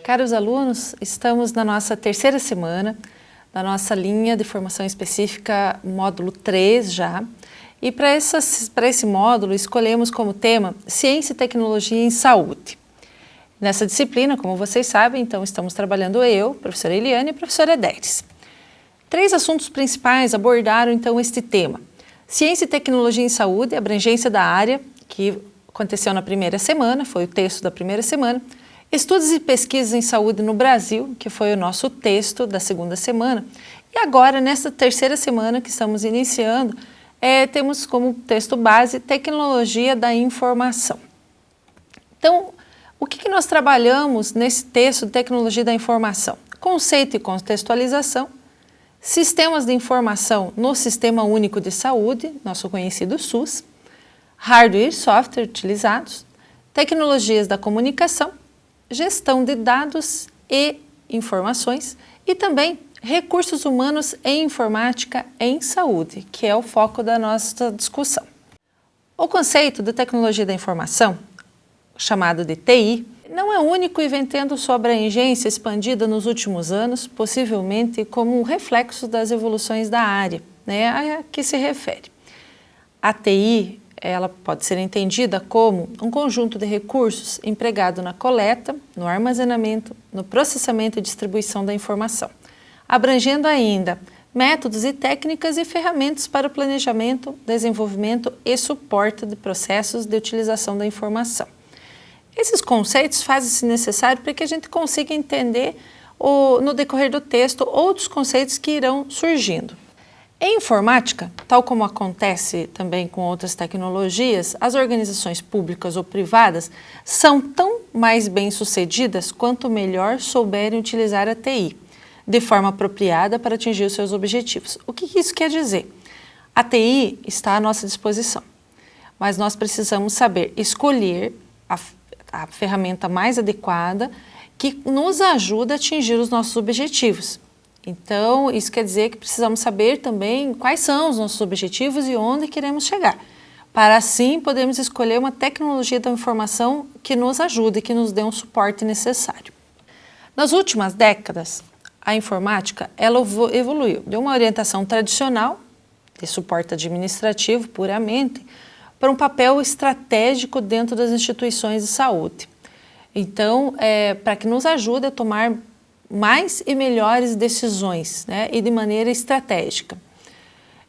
Caros alunos, estamos na nossa terceira semana da nossa linha de formação específica, módulo 3 já. E para esse módulo escolhemos como tema Ciência e Tecnologia em Saúde. Nessa disciplina, como vocês sabem, então estamos trabalhando eu, professora Eliane e professora Deres. 3 assuntos principais abordaram então este tema. Ciência e Tecnologia em Saúde, abrangência da área, que aconteceu na primeira semana, foi o texto da primeira semana. Estudos e pesquisas em saúde no Brasil, que foi o nosso texto da segunda semana. E agora, nesta terceira semana que estamos iniciando, temos como texto base Tecnologia da Informação. Então, o que nós trabalhamos nesse texto de Tecnologia da Informação? Conceito e contextualização, sistemas de informação no Sistema Único de Saúde, nosso conhecido SUS, hardware e software utilizados, tecnologias da comunicação, gestão de dados e informações e também recursos humanos e informática em saúde, que é o foco da nossa discussão. O conceito de tecnologia da informação, chamado de TI, não é único e vem tendo sua abrangência expandida nos últimos anos, possivelmente como um reflexo das evoluções da área, a que se refere. A TI, ela pode ser entendida como um conjunto de recursos empregado na coleta, no armazenamento, no processamento e distribuição da informação, abrangendo ainda métodos e técnicas e ferramentas para o planejamento, desenvolvimento e suporte de processos de utilização da informação. Esses conceitos fazem-se necessário para que a gente consiga entender no decorrer do texto outros conceitos que irão surgindo. Em informática, tal como acontece também com outras tecnologias, as organizações públicas ou privadas são tão mais bem-sucedidas quanto melhor souberem utilizar a TI, de forma apropriada para atingir os seus objetivos. O que isso quer dizer? A TI está à nossa disposição, mas nós precisamos saber escolher a ferramenta mais adequada que nos ajuda a atingir os nossos objetivos. Então, isso quer dizer que precisamos saber também quais são os nossos objetivos e onde queremos chegar, para assim podermos escolher uma tecnologia da informação que nos ajude e que nos dê um suporte necessário. Nas últimas décadas, a informática ela evoluiu de uma orientação tradicional, de suporte administrativo puramente, para um papel estratégico dentro das instituições de saúde. Então, para que nos ajude a tomar mais e melhores decisões, e de maneira estratégica.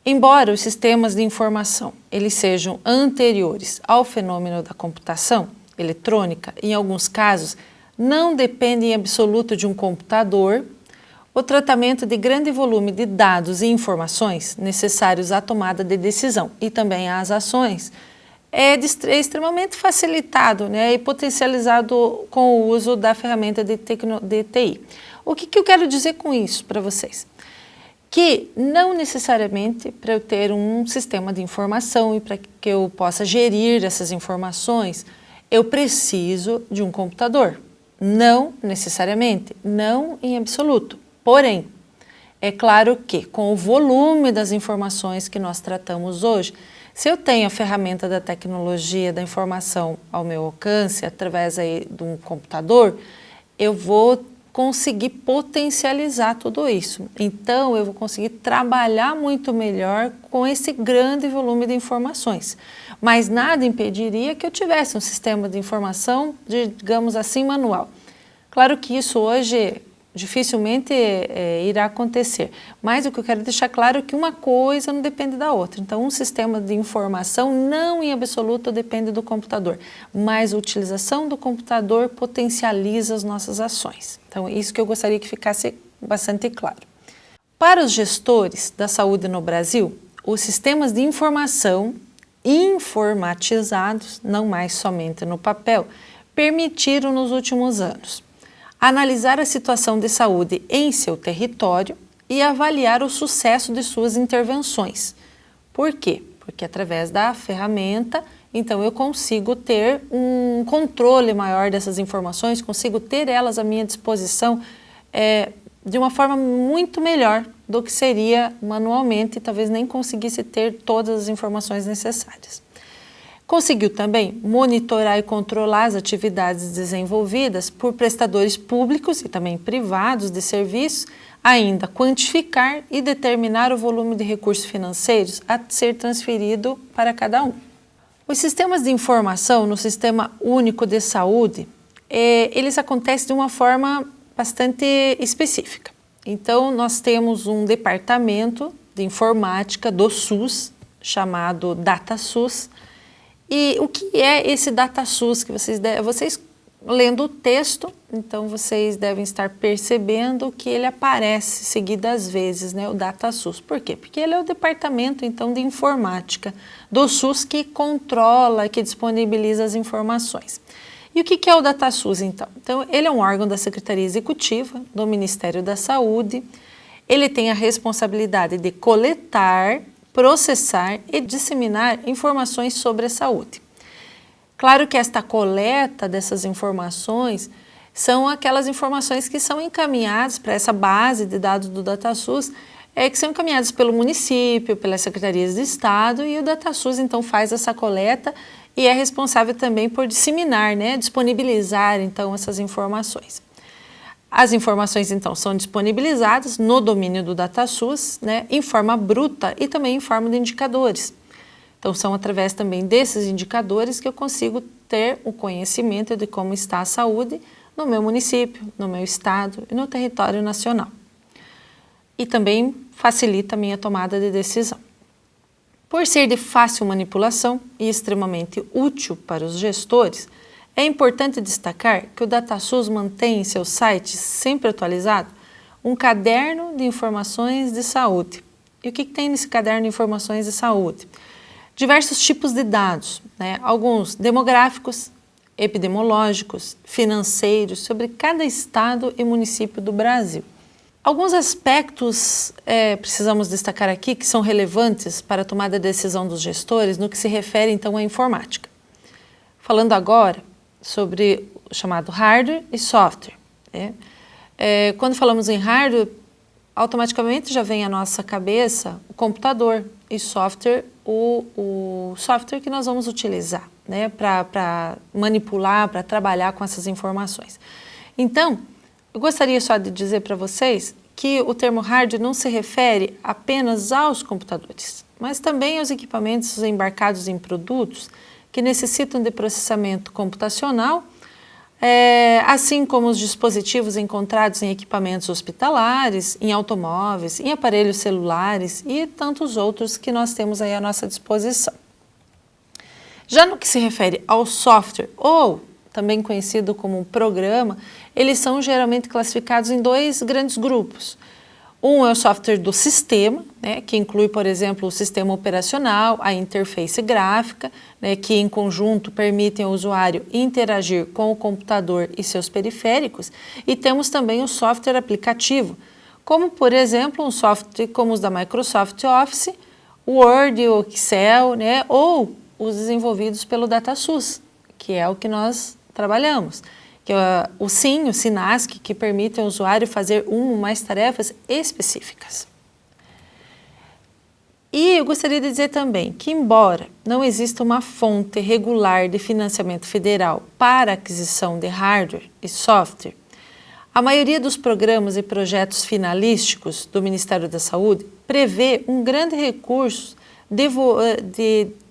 Embora os sistemas de informação eles sejam anteriores ao fenômeno da computação eletrônica, em alguns casos não dependem em absoluto de um computador, o tratamento de grande volume de dados e informações necessários à tomada de decisão e também às ações é extremamente facilitado e potencializado com o uso da ferramenta de TI. O que eu quero dizer com isso para vocês? Que não necessariamente para eu ter um sistema de informação e para que eu possa gerir essas informações, eu preciso de um computador. Não necessariamente, não em absoluto. Porém, é claro que com o volume das informações que nós tratamos hoje, se eu tenho a ferramenta da tecnologia da informação ao meu alcance, através de um computador, eu vou conseguir potencializar tudo isso. Então, eu vou conseguir trabalhar muito melhor com esse grande volume de informações. Mas nada impediria que eu tivesse um sistema de informação, digamos assim, manual. Claro que isso hoje dificilmente irá acontecer, mas o que eu quero deixar claro é que uma coisa não depende da outra. Então, um sistema de informação não em absoluto depende do computador, mas a utilização do computador potencializa as nossas ações. Então, isso que eu gostaria que ficasse bastante claro. Para os gestores da saúde no Brasil, os sistemas de informação informatizados, não mais somente no papel, permitiram nos últimos anos analisar a situação de saúde em seu território e avaliar o sucesso de suas intervenções. Por quê? Porque através da ferramenta, então eu consigo ter um controle maior dessas informações, consigo ter elas à minha disposição de uma forma muito melhor do que seria manualmente e talvez nem conseguisse ter todas as informações necessárias. Conseguiu também monitorar e controlar as atividades desenvolvidas por prestadores públicos e também privados de serviços, ainda quantificar e determinar o volume de recursos financeiros a ser transferido para cada um. Os sistemas de informação no Sistema Único de Saúde, eles acontecem de uma forma bastante específica. Então, nós temos um departamento de informática do SUS, chamado DataSUS. E o que é esse DataSUS que vocês lendo o texto, então vocês devem estar percebendo que ele aparece seguidas vezes, né, o DataSUS. Por quê? Porque ele é o departamento, então, de informática do SUS que controla, que disponibiliza as informações. E o que é o DataSUS, então? Então, ele é um órgão da Secretaria Executiva do Ministério da Saúde. Ele tem a responsabilidade de coletar, processar e disseminar informações sobre a saúde. Claro que esta coleta dessas informações são aquelas informações que são encaminhadas para essa base de dados do DataSUS, que são encaminhadas pelo município, pelas secretarias de Estado, e o DataSUS então faz essa coleta e é responsável também por disseminar, né, disponibilizar então essas informações. As informações então são disponibilizadas no domínio do DataSUS, né, em forma bruta e também em forma de indicadores. Então, são através também desses indicadores que eu consigo ter o conhecimento de como está a saúde no meu município, no meu estado e no território nacional. E também facilita a minha tomada de decisão. Por ser de fácil manipulação e extremamente útil para os gestores, é importante destacar que o DataSUS mantém em seu site, sempre atualizado, um caderno de informações de saúde. E o que tem nesse caderno de informações de saúde? Diversos tipos de dados, né? Alguns demográficos, epidemiológicos, financeiros, sobre cada estado e município do Brasil. Alguns aspectos precisamos destacar aqui que são relevantes para a tomada de decisão dos gestores no que se refere então à informática. Falando agora sobre o chamado hardware e software. Né? Quando falamos em hardware, automaticamente já vem à nossa cabeça o computador e software, o software que nós vamos utilizar, né, para manipular, para trabalhar com essas informações. Então, eu gostaria só de dizer para vocês que o termo hardware não se refere apenas aos computadores, mas também aos equipamentos embarcados em produtos que necessitam de processamento computacional, assim como os dispositivos encontrados em equipamentos hospitalares, em automóveis, em aparelhos celulares e tantos outros que nós temos aí à nossa disposição. Já no que se refere ao software, ou também conhecido como programa, eles são geralmente classificados em dois grandes grupos. Um é o software do sistema, né, que inclui, por exemplo, o sistema operacional, a interface gráfica, né, que em conjunto permitem ao usuário interagir com o computador e seus periféricos, e temos também o software aplicativo, como, por exemplo, um software como os da Microsoft Office, Word, o Excel, né, ou os desenvolvidos pelo DataSUS, que é o que nós trabalhamos. Que é o SIM, o SINASC, que permite ao usuário fazer uma ou mais tarefas específicas. E eu gostaria de dizer também que, embora não exista uma fonte regular de financiamento federal para a aquisição de hardware e software, a maioria dos programas e projetos finalísticos do Ministério da Saúde prevê um grande recurso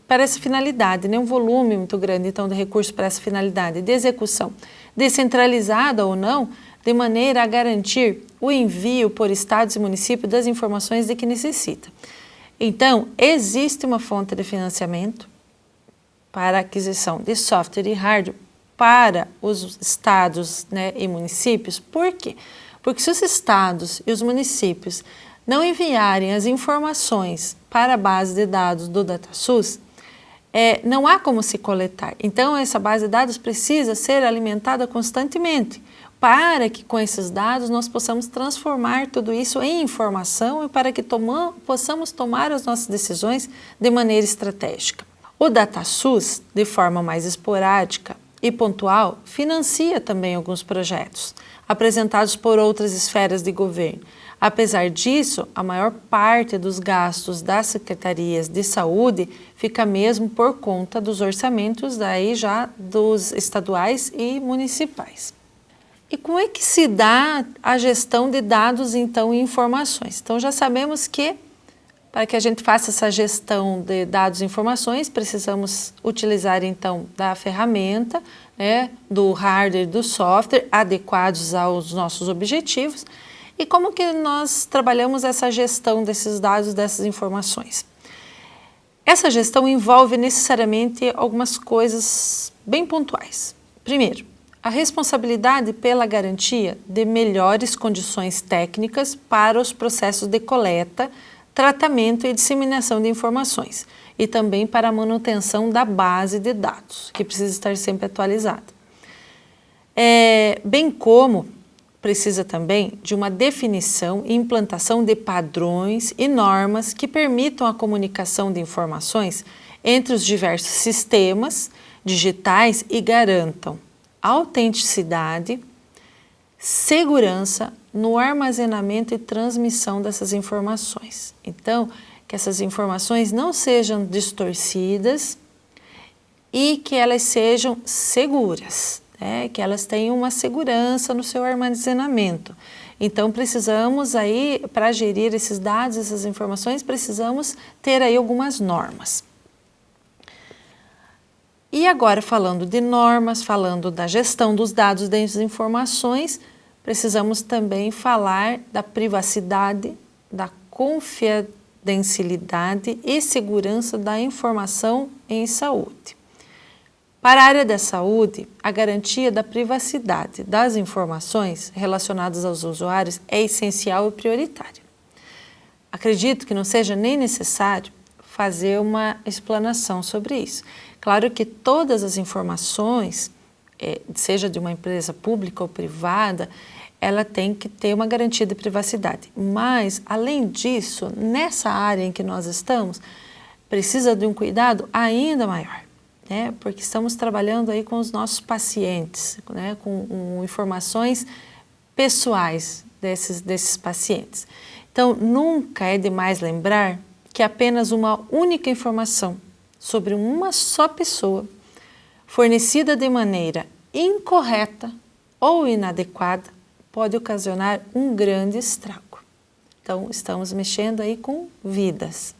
para essa finalidade, né? Um volume muito grande então de recursos para essa finalidade de execução, descentralizada ou não, de maneira a garantir o envio por estados e municípios das informações de que necessita. Então, existe uma fonte de financiamento para a aquisição de software e hardware para os estados, né, e municípios. Por quê? Porque se os estados e os municípios não enviarem as informações para a base de dados do DataSUS, não há como se coletar. Então, essa base de dados precisa ser alimentada constantemente para que com esses dados nós possamos transformar tudo isso em informação e para que possamos tomar as nossas decisões de maneira estratégica. O DataSUS, de forma mais esporádica e pontual, financia também alguns projetos apresentados por outras esferas de governo, Apesar disso, a maior parte dos gastos das secretarias de saúde fica mesmo por conta dos orçamentos daí já dos estaduais e municipais. E como é que se dá a gestão de dados, então, e informações? Então, já sabemos que para que a gente faça essa gestão de dados e informações, precisamos utilizar, então, da ferramenta, né, do hardware e do software adequados aos nossos objetivos. E como que nós trabalhamos essa gestão desses dados, dessas informações? Essa gestão envolve necessariamente algumas coisas bem pontuais. Primeiro, a responsabilidade pela garantia de melhores condições técnicas para os processos de coleta, tratamento e disseminação de informações, e também para a manutenção da base de dados, que precisa estar sempre atualizada. Bem como precisa também de uma definição e implantação de padrões e normas que permitam a comunicação de informações entre os diversos sistemas digitais e garantam autenticidade, segurança no armazenamento e transmissão dessas informações. Então, que essas informações não sejam distorcidas e que elas sejam seguras. Que elas tenham uma segurança no seu armazenamento. Então, precisamos aí, para gerir esses dados, essas informações, precisamos ter aí algumas normas. E agora, falando de normas, falando da gestão dos dados das informações, precisamos também falar da privacidade, da confidencialidade e segurança da informação em saúde. Para a área da saúde, a garantia da privacidade das informações relacionadas aos usuários é essencial e prioritária. Acredito que não seja nem necessário fazer uma explanação sobre isso. Claro que todas as informações, seja de uma empresa pública ou privada, ela tem que ter uma garantia de privacidade. Mas, além disso, nessa área em que nós estamos, precisa de um cuidado ainda maior. Porque estamos trabalhando aí com os nossos pacientes, com informações pessoais desses pacientes. Então, nunca é demais lembrar que apenas uma única informação sobre uma só pessoa, fornecida de maneira incorreta ou inadequada, pode ocasionar um grande estrago. Então, estamos mexendo aí com vidas.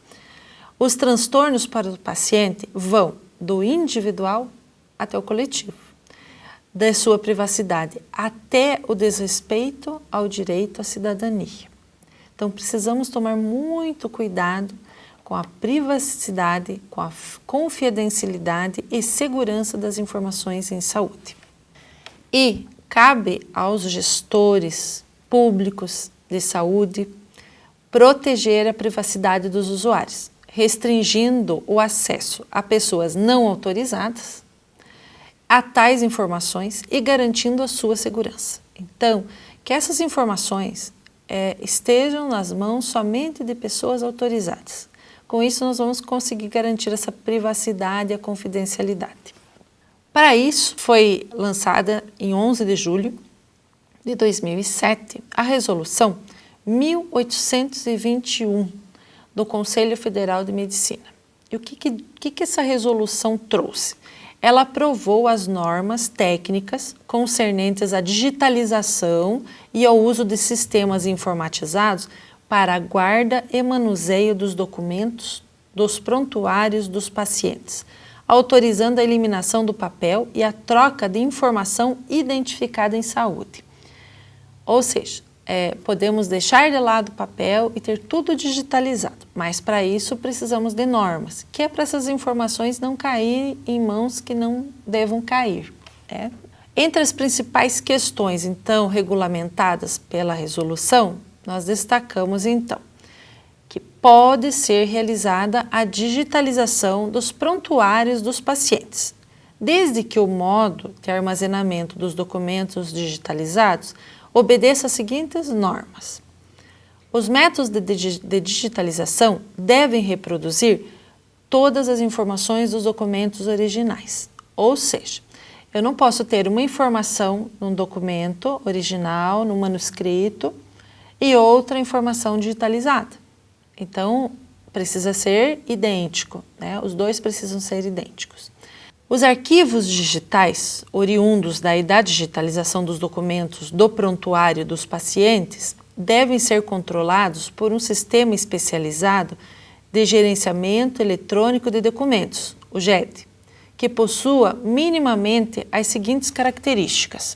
Os transtornos para o paciente vão do individual até o coletivo, da sua privacidade até o desrespeito ao direito à cidadania. Então, precisamos tomar muito cuidado com a privacidade, com a confidencialidade e segurança das informações em saúde. E cabe aos gestores públicos de saúde proteger a privacidade dos usuários, restringindo o acesso a pessoas não autorizadas a tais informações e garantindo a sua segurança. Então, que essas informações estejam nas mãos somente de pessoas autorizadas. Com isso, nós vamos conseguir garantir essa privacidade e a confidencialidade. Para isso, foi lançada em 11 de julho de 2007 a Resolução 1821 do Conselho Federal de Medicina. E o que essa resolução trouxe? Ela aprovou as normas técnicas concernentes à digitalização e ao uso de sistemas informatizados para a guarda e manuseio dos documentos dos prontuários dos pacientes, autorizando a eliminação do papel e a troca de informação identificada em saúde. Ou seja, podemos deixar de lado o papel e ter tudo digitalizado, mas para isso precisamos de normas, que é para essas informações não caírem em mãos que não devam cair. Entre as principais questões, então, regulamentadas pela resolução, nós destacamos, então, que pode ser realizada a digitalização dos prontuários dos pacientes, desde que o modo de armazenamento dos documentos digitalizados obedeça às seguintes normas. Os métodos de digitalização devem reproduzir todas as informações dos documentos originais. Ou seja, eu não posso ter uma informação num documento original, num manuscrito, e outra informação digitalizada. Então, precisa ser idêntico, né? Os dois precisam ser idênticos. Os arquivos digitais, oriundos da digitalização dos documentos do prontuário dos pacientes, devem ser controlados por um sistema especializado de gerenciamento eletrônico de documentos, o GED, que possua minimamente as seguintes características.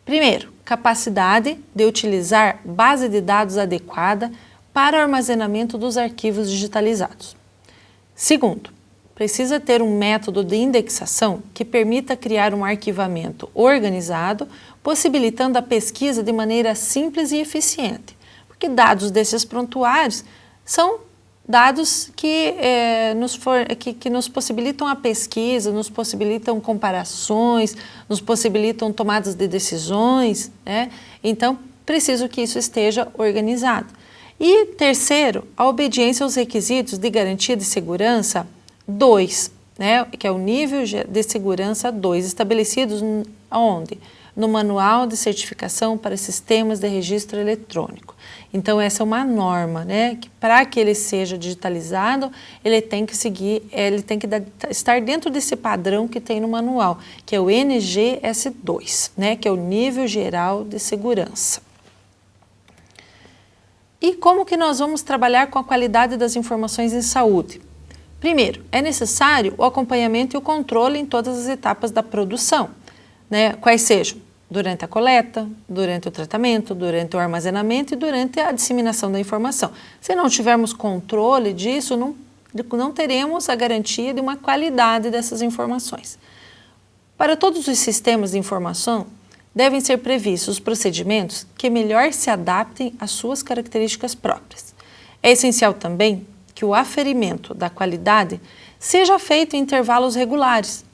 Primeiro, capacidade de utilizar base de dados adequada para o armazenamento dos arquivos digitalizados. Segundo, precisa ter um método de indexação que permita criar um arquivamento organizado, possibilitando a pesquisa de maneira simples e eficiente, porque dados desses prontuários são dados que nos possibilitam a pesquisa, nos possibilitam comparações, nos possibilitam tomadas de decisões, né? Então, preciso que isso esteja organizado. E terceiro, a obediência aos requisitos de garantia de segurança 2, né, que é o nível de segurança 2, estabelecidos onde? No Manual de Certificação para Sistemas de Registro Eletrônico. Então, essa é uma norma, né, que para que ele seja digitalizado, ele tem que estar dentro desse padrão que tem no manual, que é o NGS2, né, que é o Nível Geral de Segurança. E como que nós vamos trabalhar com a qualidade das informações em saúde? Primeiro, é necessário o acompanhamento e o controle em todas as etapas da produção, né? Quais sejam durante a coleta, durante o tratamento, durante o armazenamento e durante a disseminação da informação. Se não tivermos controle disso, não teremos a garantia de uma qualidade dessas informações. Para todos os sistemas de informação, devem ser previstos os procedimentos que melhor se adaptem às suas características próprias. É essencial também que o aferimento da qualidade seja feito em intervalos regulares,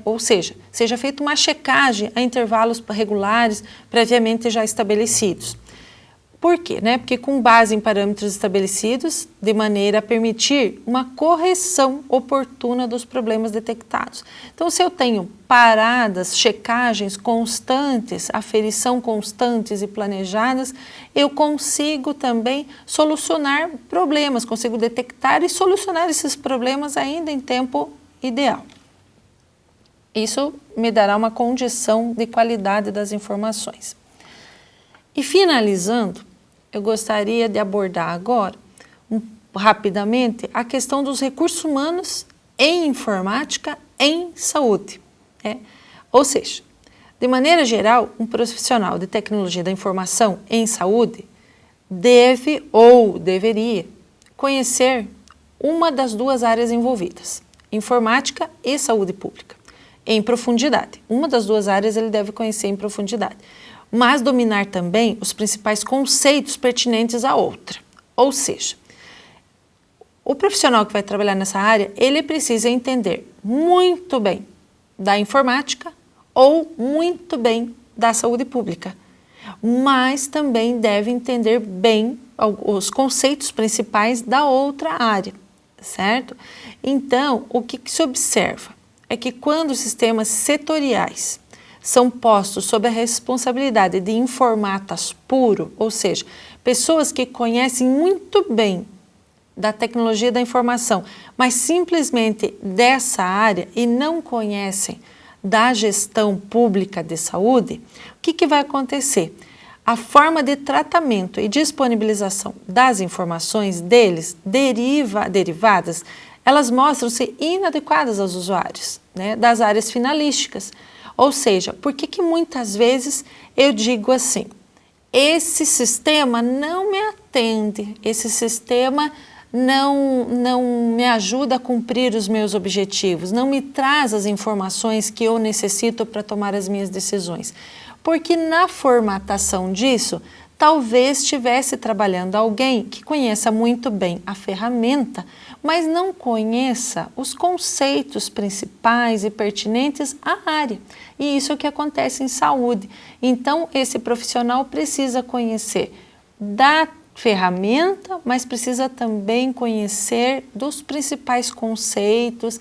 ou seja, seja feita uma checagem a intervalos regulares previamente já estabelecidos. Por quê? Porque com base em parâmetros estabelecidos, de maneira a permitir uma correção oportuna dos problemas detectados. Então, se eu tenho paradas, checagens constantes, aferição constantes e planejadas, eu consigo também solucionar problemas, consigo detectar e solucionar esses problemas ainda em tempo ideal. Isso me dará uma condição de qualidade das informações. E finalizando, eu gostaria de abordar agora, rapidamente, a questão dos recursos humanos em informática em saúde. Ou seja, de maneira geral, um profissional de tecnologia da informação em saúde deve ou deveria conhecer uma das duas áreas envolvidas, informática e saúde pública, em profundidade. Uma das duas áreas ele deve conhecer em profundidade, mas dominar também os principais conceitos pertinentes à outra. Ou seja, o profissional que vai trabalhar nessa área, ele precisa entender muito bem da informática ou muito bem da saúde pública, mas também deve entender bem os conceitos principais da outra área, certo? Então, o que se observa é que quando os sistemas setoriais são postos sob a responsabilidade de informatas puro, ou seja, pessoas que conhecem muito bem da tecnologia da informação, mas simplesmente dessa área e não conhecem da gestão pública de saúde, o que vai acontecer? A forma de tratamento e disponibilização das informações deles, derivadas, elas mostram-se inadequadas aos usuários, né, das áreas finalísticas. Ou seja, por que muitas vezes eu digo assim, esse sistema não me atende, esse sistema não me ajuda a cumprir os meus objetivos, não me traz as informações que eu necessito para tomar as minhas decisões. Porque na formatação disso, talvez estivesse trabalhando alguém que conheça muito bem a ferramenta, mas não conheça os conceitos principais e pertinentes à área. E isso é o que acontece em saúde. Então, esse profissional precisa conhecer da ferramenta, mas precisa também conhecer dos principais conceitos,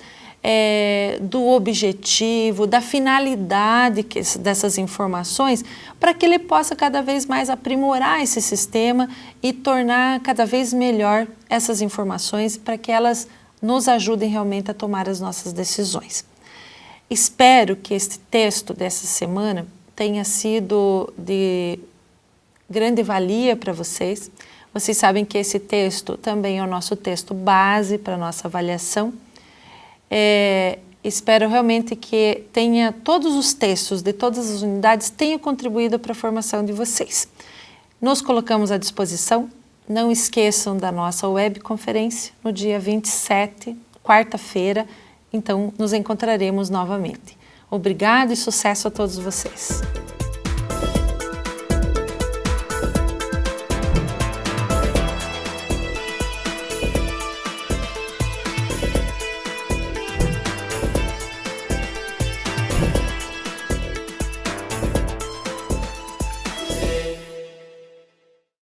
do objetivo, da finalidade dessas informações, para que ele possa cada vez mais aprimorar esse sistema e tornar cada vez melhor essas informações para que elas nos ajudem realmente a tomar as nossas decisões. Espero que este texto dessa semana tenha sido de grande valia para vocês. Vocês sabem que esse texto também é o nosso texto base para a nossa avaliação. Espero realmente que todos os textos de todas as unidades tenham contribuído para a formação de vocês. Nos colocamos à disposição. Não esqueçam da nossa webconferência no dia 27, quarta-feira. Então, nos encontraremos novamente. Obrigado e sucesso a todos vocês.